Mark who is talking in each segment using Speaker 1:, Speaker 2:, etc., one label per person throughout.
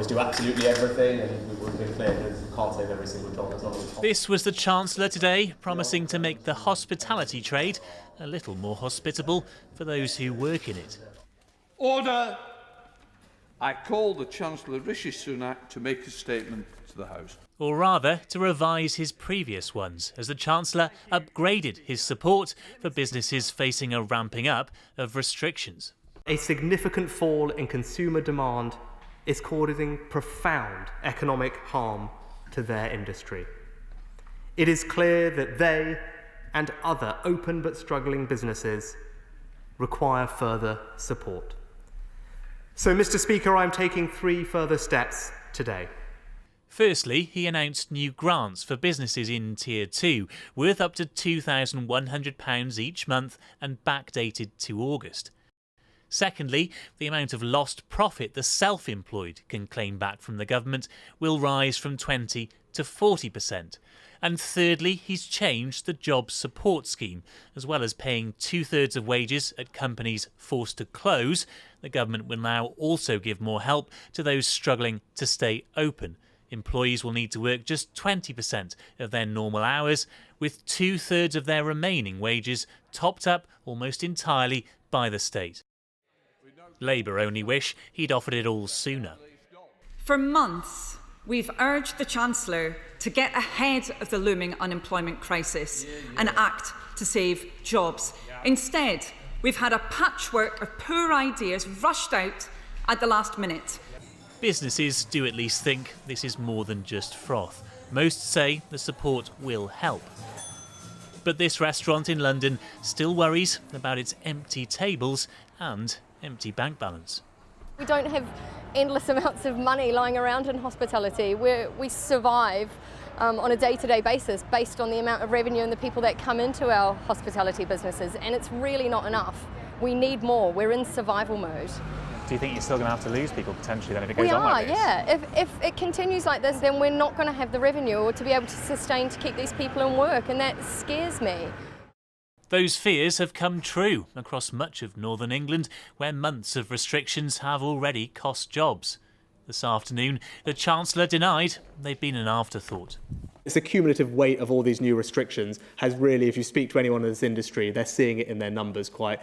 Speaker 1: always do absolutely everything, and we've been clear that we can't save every single job. That's not what we can't.
Speaker 2: This was the Chancellor today, promising to make the hospitality trade a little more hospitable for those who work in it.
Speaker 3: Order! I call the Chancellor Rishi Sunak to make a statement to the House.
Speaker 2: Or rather, to revise his previous ones, as the Chancellor upgraded his support for businesses facing a ramping up of restrictions.
Speaker 4: A significant fall in consumer demand is causing profound economic harm to their industry. It is clear that they and other open but struggling businesses require further support. So, Mr. Speaker, I'm taking 3 further steps today.
Speaker 2: Firstly, he announced new grants for businesses in Tier 2, worth up to £2,100 each month and backdated to August. Secondly, the amount of lost profit the self-employed can claim back from the government will rise from 20 to 40%. And thirdly, he's changed the job support scheme. As well as paying 2/3 of wages at companies forced to close, the government will now also give more help to those struggling to stay open. Employees will need to work just 20% of their normal hours, with 2/3 of their remaining wages topped up almost entirely by the state. Labour only wish he'd offered it all sooner.
Speaker 5: For months, we've urged the Chancellor to get ahead of the looming unemployment crisis and act to save jobs. Instead, we've had a patchwork of poor ideas rushed out at the last minute.
Speaker 2: Businesses do at least think this is more than just froth. Most say the support will help. But this restaurant in London still worries about its empty tables and empty bank balance.
Speaker 6: We don't have endless amounts of money lying around in hospitality. We survive on a day-to-day basis based on the amount of revenue and the people that come into our hospitality businesses, and it's really not enough. We need more. We're in survival mode.
Speaker 7: Do you think you're still going to have to lose people potentially then if it goes on like this?
Speaker 6: Yeah. If it continues like this, then we're not going to have the revenue or to be able to sustain to keep these people in work, and that scares me.
Speaker 2: Those fears have come true across much of northern England, where months of restrictions have already cost jobs. This afternoon, the Chancellor denied they've been an afterthought.
Speaker 1: It's a cumulative weight of all these new restrictions has really, if you speak to anyone in this industry, they're seeing it in their numbers quite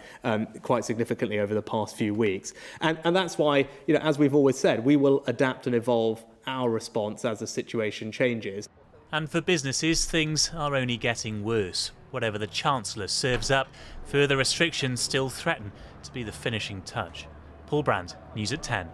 Speaker 1: significantly over the past few weeks. And that's why, as we've always said, we will adapt and evolve our response as the situation changes.
Speaker 2: And for businesses, things are only getting worse. Whatever the Chancellor serves up, further restrictions still threaten to be the finishing touch. Paul Brand, News at 10.